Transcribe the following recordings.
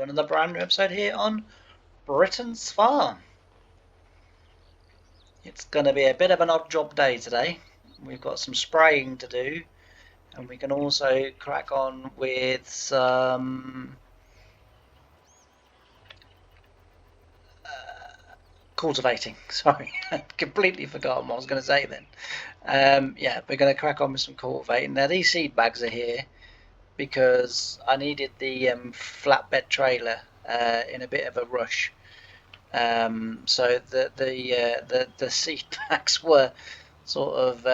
to another brand new episode here on Britain's Farm. It's going to be a bit of an odd job day today. We've got some spraying to do, and we can also crack on with some cultivating. Sorry, I completely forgot what I was going to say then. Yeah, we're going to crack on with some cultivating. Now, these seed bags are here because I needed the flatbed trailer in a bit of a rush. So the seat packs were sort of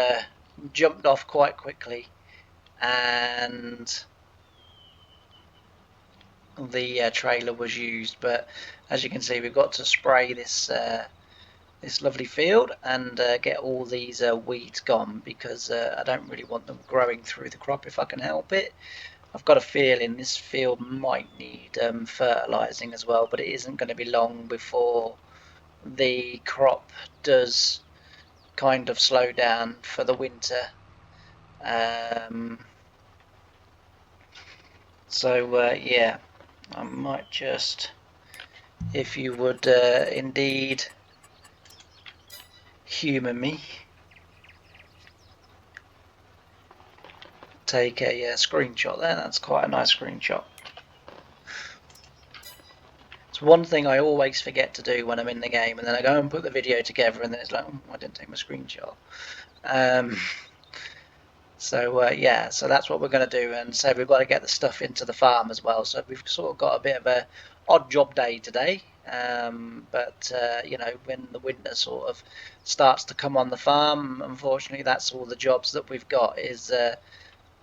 jumped off quite quickly, and the trailer was used. But as you can see, we've got to spray this lovely field and get all these weeds gone, because I don't really want them growing through the crop if I can help it. I've got a feeling this field might need fertilising as well, but it isn't going to be long before the crop does kind of slow down for the winter. Yeah, I might just, if you would indeed humour me, take a screenshot there. That's quite a nice screenshot. It's one thing I always forget to do when I'm in the game, and then I go and put the video together, and then it's like, oh, I didn't take my screenshot. Yeah, so that's what we're going to do, and so we've got to get the stuff into the farm as well. So we've sort of got a bit of a odd job day today, but you know, when the winter sort of starts to come on the farm, unfortunately, that's all the jobs that we've got is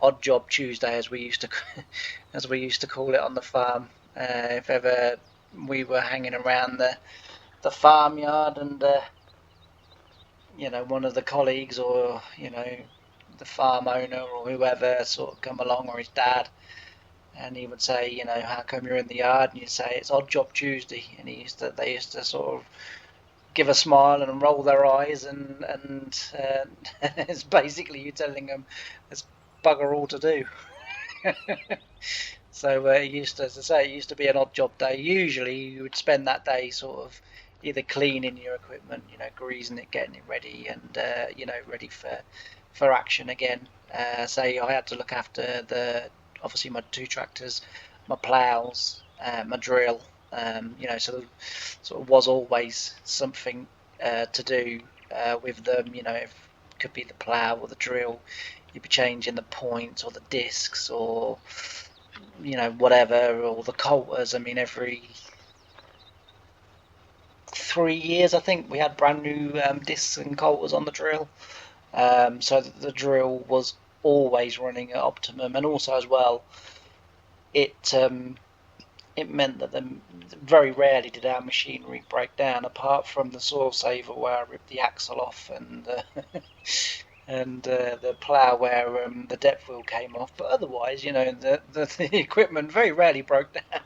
odd job Tuesday, as we used to call it on the farm. If ever we were hanging around the farmyard and you know, one of the colleagues, or you know, the farm owner or whoever sort of come along, or his dad, and he would say, you know, how come you're in the yard? And you say it's odd job Tuesday, and they used to sort of give a smile and roll their eyes, and it's basically you telling them there's bugger all to do. So it used to, as I say, it used to be an odd job day. Usually you would spend that day sort of either cleaning your equipment, you know, greasing it, getting it ready, and you know, ready for action again. Say I had to look after obviously my two tractors, my ploughs, my drill. You know, so there sort of was always something to do with them. You know, it could be the plough or the drill. You'd be changing the points or the discs, or you know, whatever, or the coulters. I mean, every 3 years, I think, we had brand new discs and coulters on the drill. So the drill was always running at optimum, and also as well, it it meant that very rarely did our machinery break down, apart from the soil saver where I ripped the axle off, and and the plough where the depth wheel came off. But otherwise, you know, the equipment very rarely broke down.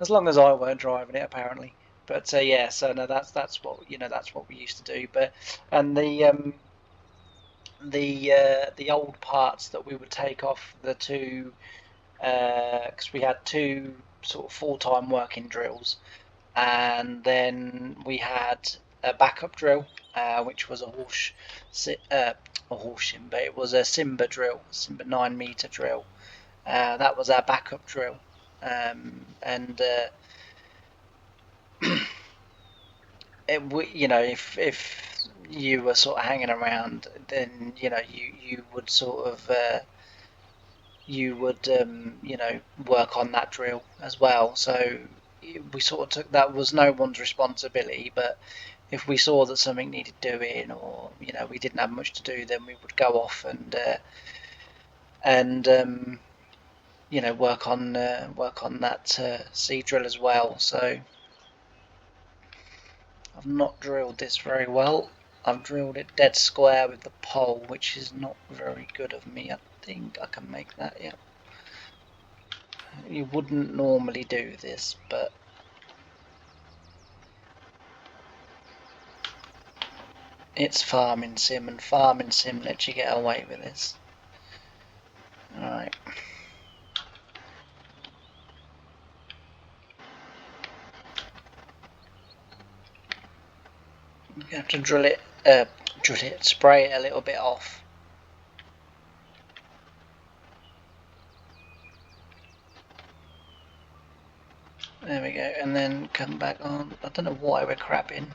As long as I weren't driving it, apparently. But yeah, so no, that's what, you know, that's what we used to do. But and the old parts that we would take off the two, because we had two sort of full-time working drills, and then we had a backup drill, which was a Simba. It was a Simba drill, Simba 9 meter drill. That was our backup drill, and you know, if you were sort of hanging around, then you know you would sort of you know, work on that drill as well. So we sort of took that was no one's responsibility, but if we saw that something needed doing, or you know, we didn't have much to do, then we would go off and you know, work on that seed drill as well. So I've not drilled this very well. I've drilled it dead square with the pole, which is not very good of me. I think I can make that, yeah. You wouldn't normally do this, but it's Farming Sim, and Farming Sim lets you get away with this. Alright. You have to spray it a little bit off. There we go, and then come back on. I don't know why we're crapping.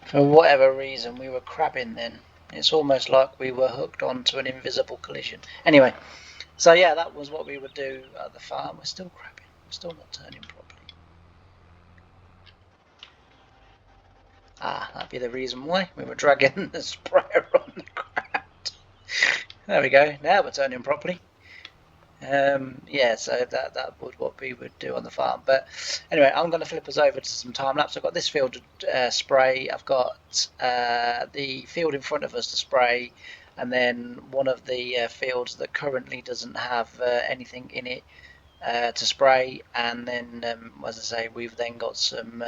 For whatever reason, we were crapping then. It's almost like we were hooked onto an invisible collision. Anyway, so yeah, that was what we would do at the farm. We're still crapping. We're still not turning properly. Ah, that'd be the reason why. We were dragging the sprayer on the ground. There we go. Now we're turning properly. Yeah, so that was what we would do on the farm. But anyway, I'm going to flip us over to some time lapse. I've got this field to spray. I've got the field in front of us to spray, and then one of the fields that currently doesn't have anything in it to spray. And then, as I say, we've then got some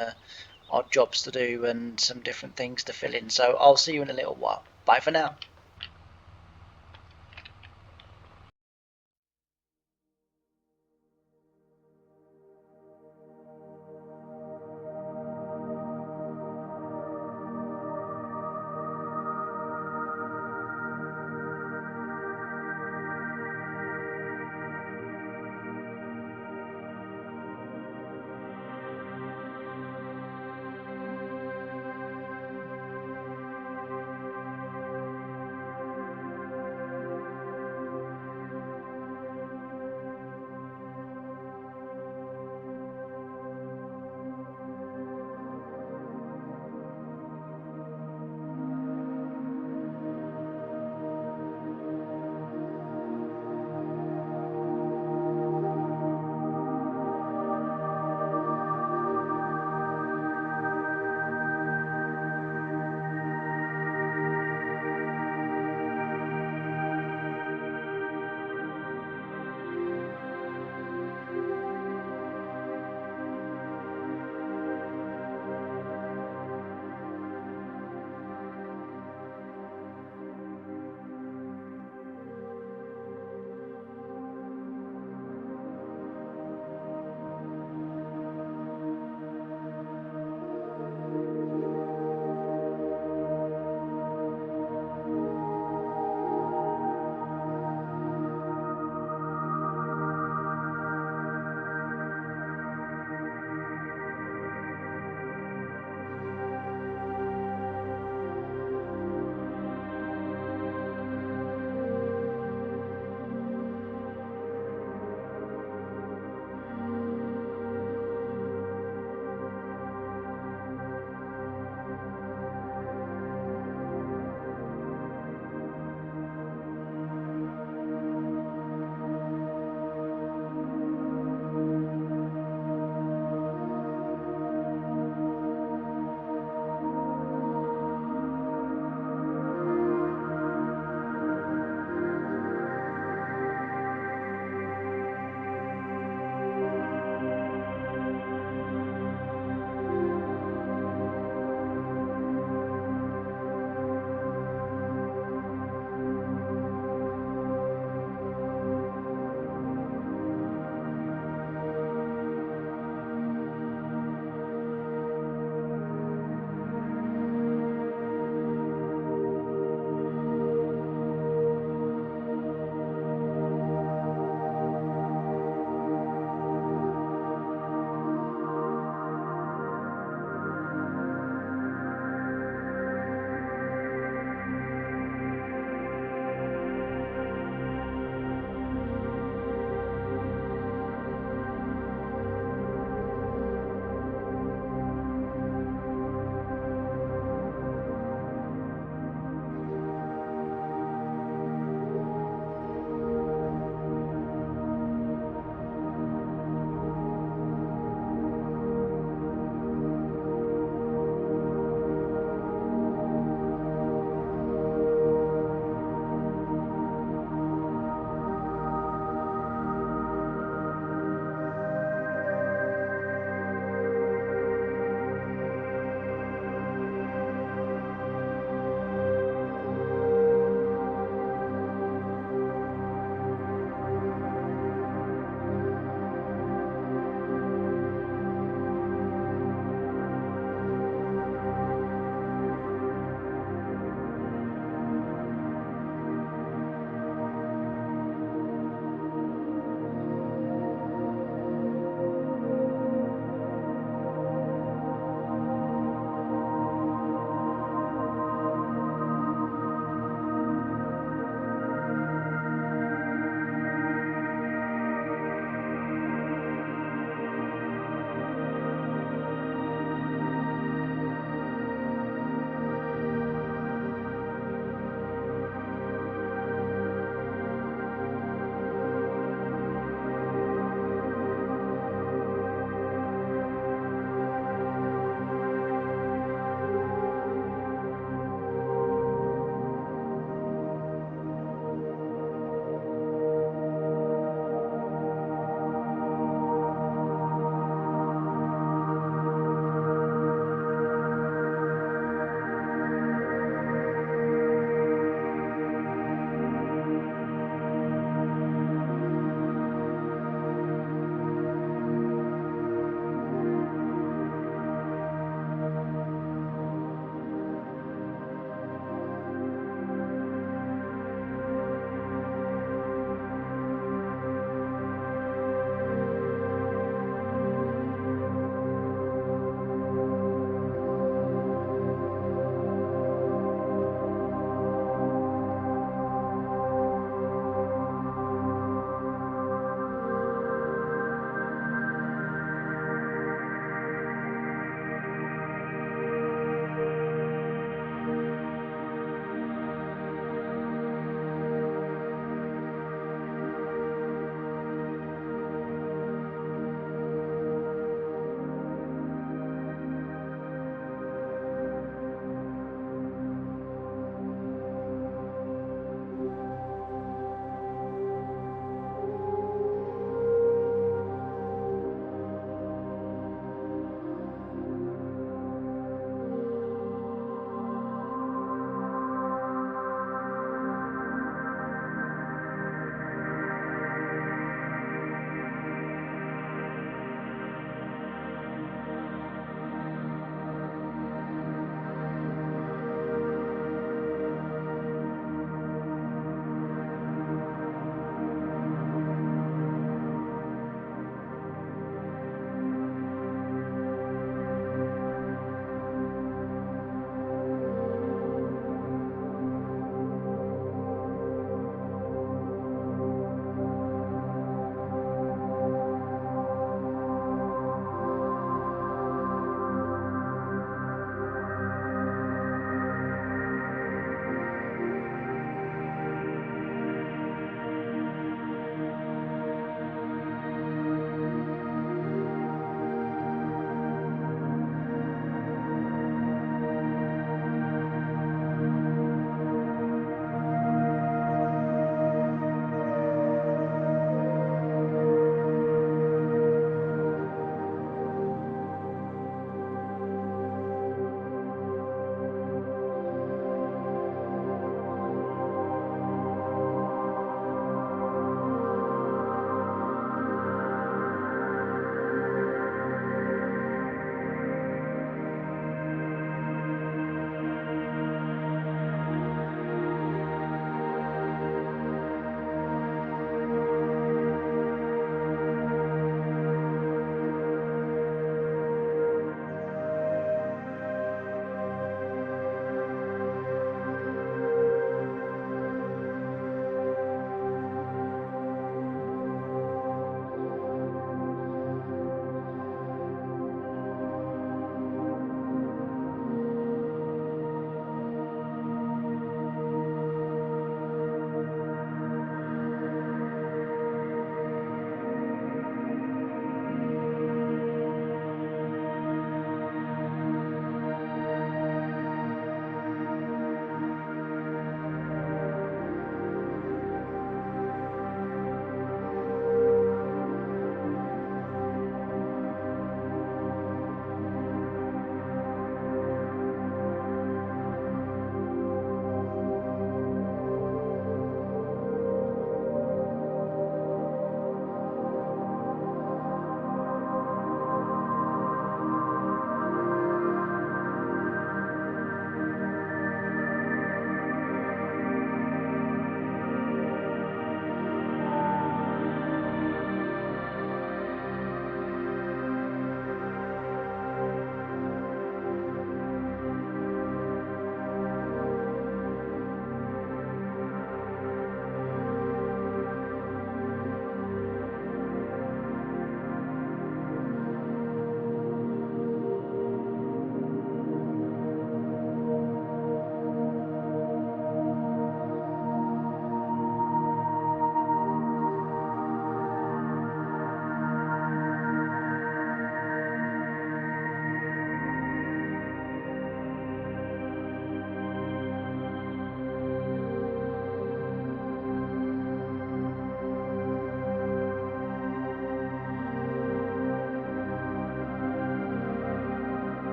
odd jobs to do and some different things to fill in. So I'll see you in a little while. Bye for now.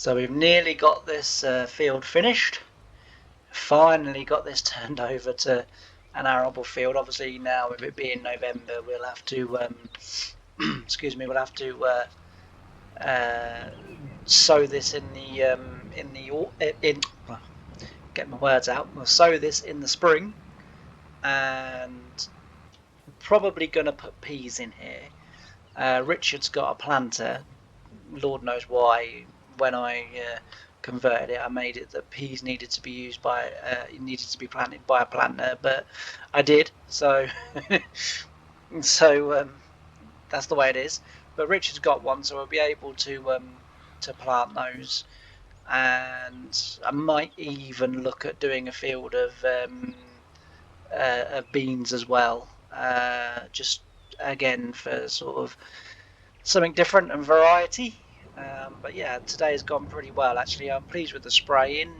So we've nearly got this field finished. Finally got this turned over to an arable field. Obviously now with it being November, we'll have to excuse me, we'll have to sow this get my words out. We'll sow this in the spring, and probably going to put peas in here. Richard's got a planter. Lord knows why. When I converted it, I made it that peas needed to be planted by a planter, but I did. So that's the way it is. But Richard's got one, so we'll be able to plant those. And I might even look at doing a field of beans as well, just again for sort of something different and variety. But yeah, today has gone pretty well actually. I'm pleased with the spraying.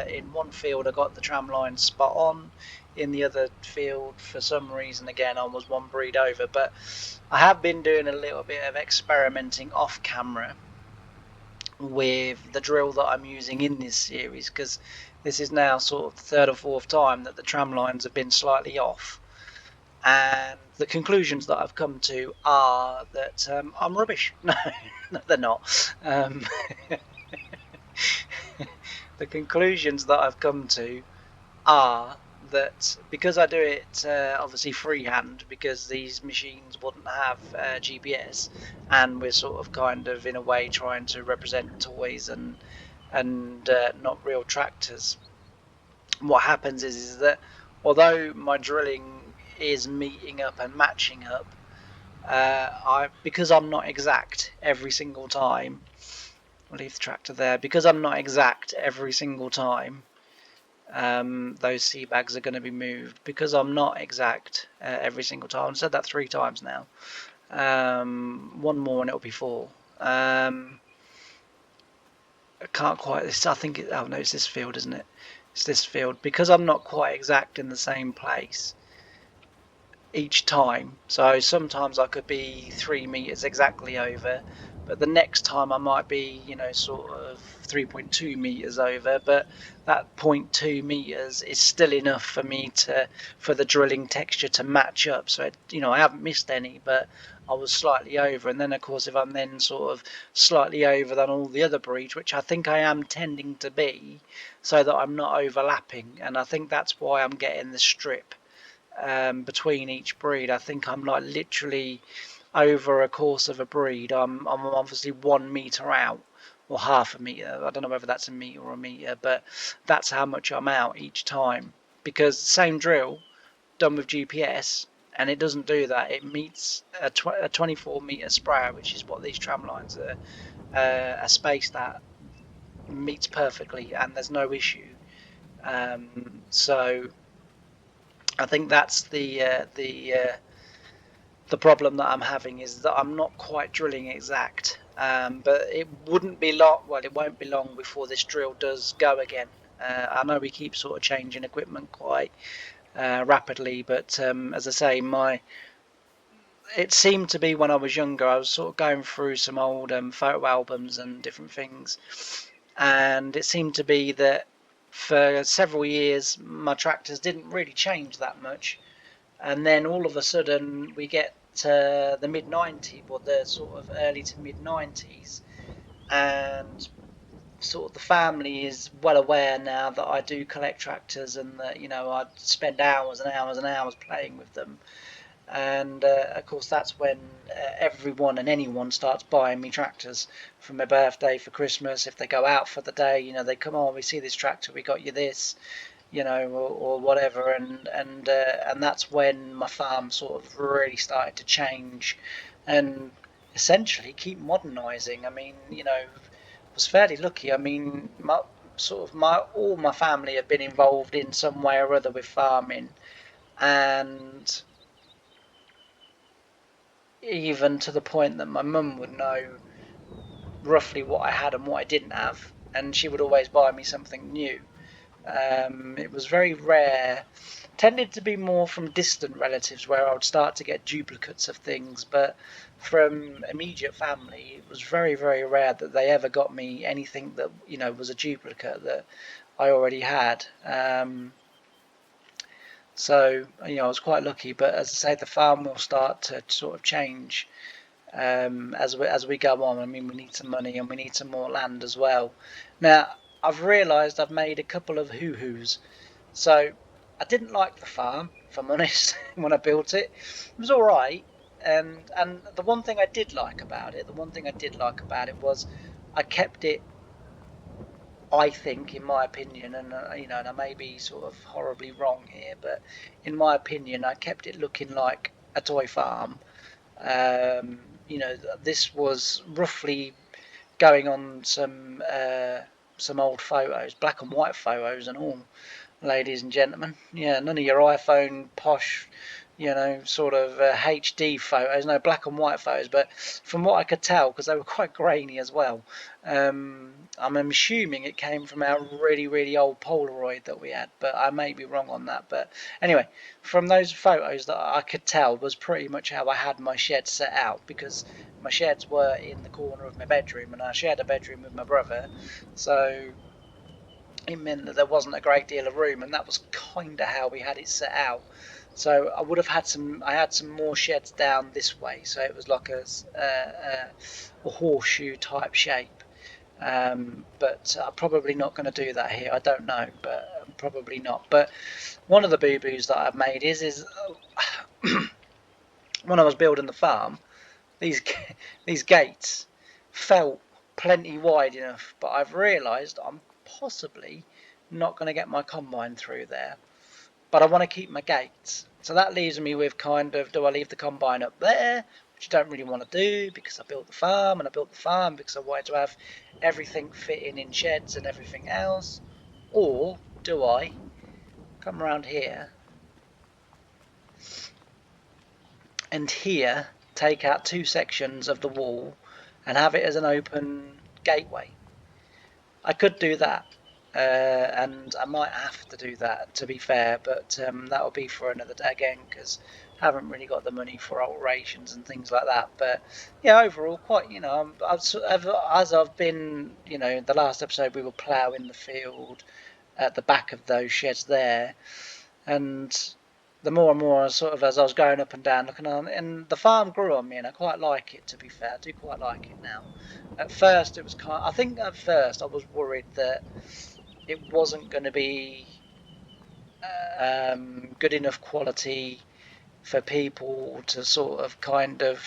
In one field I got the tramline spot on. In the other field, for some reason, again, I was one breed over. But I have been doing a little bit of experimenting off camera with the drill that I'm using in this series, because this is now sort of the third or fourth time that the tram lines have been slightly off, and the conclusions that I've come to are that I'm rubbish. No, they're not. The conclusions that I've come to are that because I do it obviously freehand, because these machines wouldn't have GPS, and we're sort of kind of in a way trying to represent toys and not real tractors. What happens is that although my drilling is meeting up and matching up, because I'm not exact every single time. I'll leave the tractor there. Because I'm not exact every single time, those sea bags are going to be moved. Because I'm not exact every single time. I've said that 3 times now. One more and it'll be 4. I can't quite. I think oh no, it's this field, isn't it? It's this field. Because I'm not quite exact in the same place each time. So sometimes I could be 3 meters exactly over, but the next time I might be, sort of 3.2 meters over. But that 0.2 meters is still enough for the drilling texture to match up. So I haven't missed any, but I was slightly over. And then of course, if I'm then sort of slightly over than all the other breeds, which I think I am tending to be, so that I'm not overlapping, and I think that's why I'm getting the strip between each breed. I think I'm like literally over a course of a breed. I'm obviously 1 meter out, or half a meter. I don't know whether that's a meter or a meter, but that's how much I'm out each time. Because same drill done with GPS, and it doesn't do that. It meets a 24 meter sprayer, which is what these tram lines are spaced at. Meets perfectly, and there's no issue. So I think that's the problem that I'm having, is that I'm not quite drilling exact. But it wouldn't be long. Well, it won't be long before this drill does go again. I know we keep sort of changing equipment quite rapidly, but as I say, it seemed to be when I was younger, I was sort of going through some old photo albums and different things, and it seemed to be that for several years my tractors didn't really change that much, and then all of a sudden we get to the mid 90s, or the sort of early to mid 90s, and sort of the family is well aware now that I do collect tractors, and that I spend hours and hours and hours playing with them. And of course that's when everyone and anyone starts buying me tractors for my birthday, for Christmas. If they go out for the day, they come on, we see this tractor, we got you this, or whatever, and that's when my farm sort of really started to change and essentially keep modernising. I mean, I was fairly lucky. I mean, all my family have been involved in some way or other with farming, and even to the point that my mum would know roughly what I had and what I didn't have, and she would always buy me something new. It was very rare. Tended to be more from distant relatives where I would start to get duplicates of things, but from immediate family, it was very, very rare that they ever got me anything that was a duplicate that I already had. So I was quite lucky. But as I say, the farm will start to sort of change as we go on. I mean, we need some money and we need some more land as well. Now, I've realised I've made a couple of hoo-hoos. So I didn't like the farm, if I'm honest, when I built it. It was all right, and the one thing I did like about it, was I kept it. I think, in my opinion, and I may be sort of horribly wrong here, but in my opinion, I kept it looking like a toy farm. Um, this was roughly going on some old photos, black and white photos and all, ladies and gentlemen. Yeah, none of your iPhone posh, sort of HD photos, no black and white photos. But from what I could tell, because they were quite grainy as well, I'm assuming it came from our really, really old Polaroid that we had, but I may be wrong on that. But anyway, from those photos that I could tell was pretty much how I had my shed set out, because my sheds were in the corner of my bedroom, and I shared a bedroom with my brother, so it meant that there wasn't a great deal of room, and that was kind of how we had it set out. So I would have had I had some more sheds down this way, so it was like a horseshoe type shape. But I'm probably not going to do that here. I don't know, but probably not. But one of the boo boos that I've made is when I was building the farm, these these gates felt plenty wide enough, but I've realised I'm possibly not going to get my combine through there. But I want to keep my gates, so that leaves me with kind of, do I leave the combine up there, which I don't really want to do because I built the farm, and I built the farm because I wanted to have everything fitting in sheds and everything else, or do I come around here and here take out two sections of the wall and have it as an open gateway? I could do that, and I might have to do that, to be fair, but that will be for another day again, because I haven't really got the money for alterations and things like that. But yeah, overall, quite, as I've been, the last episode we were ploughing the field at the back of those sheds there, and the more and more, sort of, as I was going up and down looking on, and the farm grew on me, and I quite like it, to be fair. I do quite like it now. At first, it was I think at first I was worried that it wasn't going to be good enough quality for people to sort of kind of,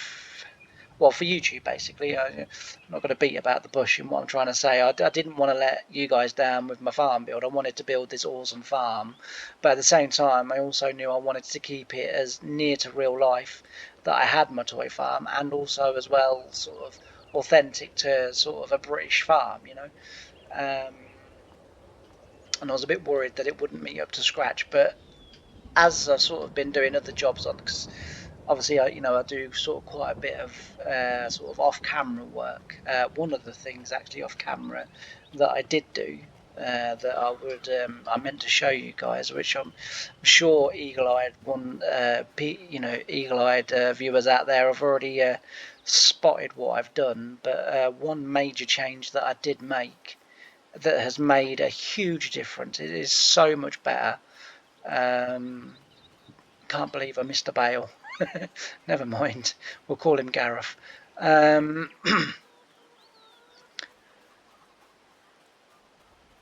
well, for YouTube basically. I'm not going to beat about the bush in what I'm trying to say. I didn't want to let you guys down with my farm build. I wanted to build this awesome farm, but at the same time I also knew I wanted to keep it as near to real life that I had my toy farm, and also as well sort of authentic to sort of a British farm, um, and I was a bit worried that it wouldn't meet up to scratch. But as I've sort of been doing other jobs on, because obviously I do sort of quite a bit of sort of off-camera work. One of the things actually off-camera that I did do, that I meant to show you guys, which I'm sure eagle-eyed viewers out there have already spotted what I've done. But one major change that I did make that has made a huge difference. It is so much better. Can't believe I missed a bail. Never mind. We'll call him Gareth.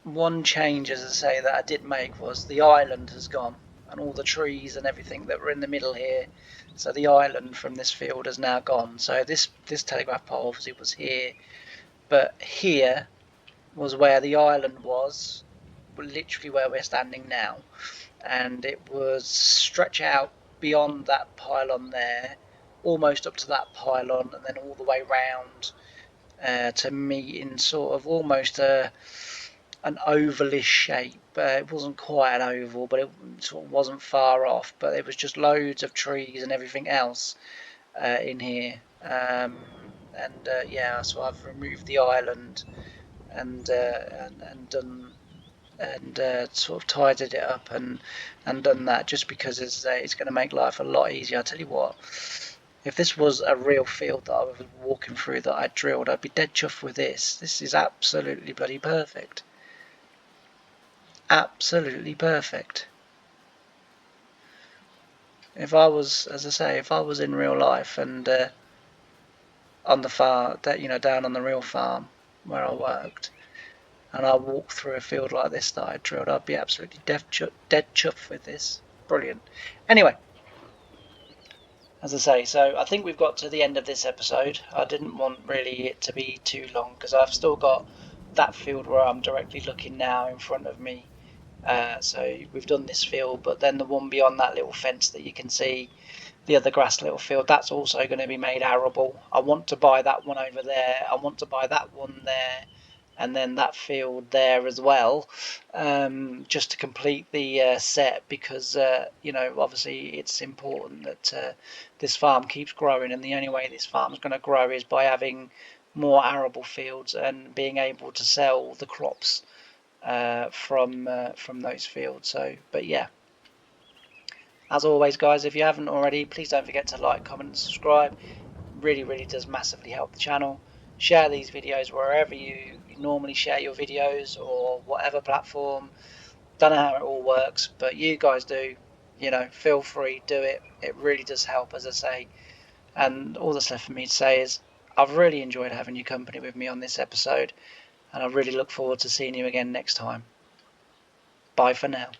One change, as I say, that I did make was the island has gone, and all the trees and everything that were in the middle here. So the island from this field has now gone. So this telegraph pole obviously was here, but here was where the island was, literally where we're standing now, and it was stretch out beyond that pylon there, almost up to that pylon, and then all the way round to meet in sort of almost an ovalish shape. It wasn't quite an oval, but it sort of wasn't far off. But it was just loads of trees and everything else in here. Yeah, so I've removed the island and done and sort of tidied it up and done that, just because it's going to make life a lot easier. I tell you what, if this was a real field that I was walking through that I drilled, I'd be dead chuffed with this. This is absolutely bloody perfect. Absolutely perfect. If I was, as I say, if I was in real life and on the farm, down on the real farm where I worked, and I walked through a field like this that I drilled, I'd be absolutely dead chuffed with this. Brilliant. Anyway, as I say, so I think we've got to the end of this episode. I didn't want really it to be too long because I've still got that field where I'm directly looking now in front of me. So we've done this field, but then the one beyond that little fence that you can see, the other grass little field, that's also going to be made arable. I want to buy that one over there. I want to buy that one there, and then that field there as well, just to complete the set, because obviously it's important that this farm keeps growing, and the only way this farm is going to grow is by having more arable fields and being able to sell the crops from those fields. So, but yeah, as always, guys, if you haven't already, please don't forget to like, comment, and subscribe. Really, really does massively help the channel. Share these videos wherever you normally share your videos, or whatever platform. Don't know how it all works, but you guys do. Feel free, do it. It really does help, as I say. And all that's left for me to say is I've really enjoyed having you company with me on this episode, and I really look forward to seeing you again next time. Bye for now.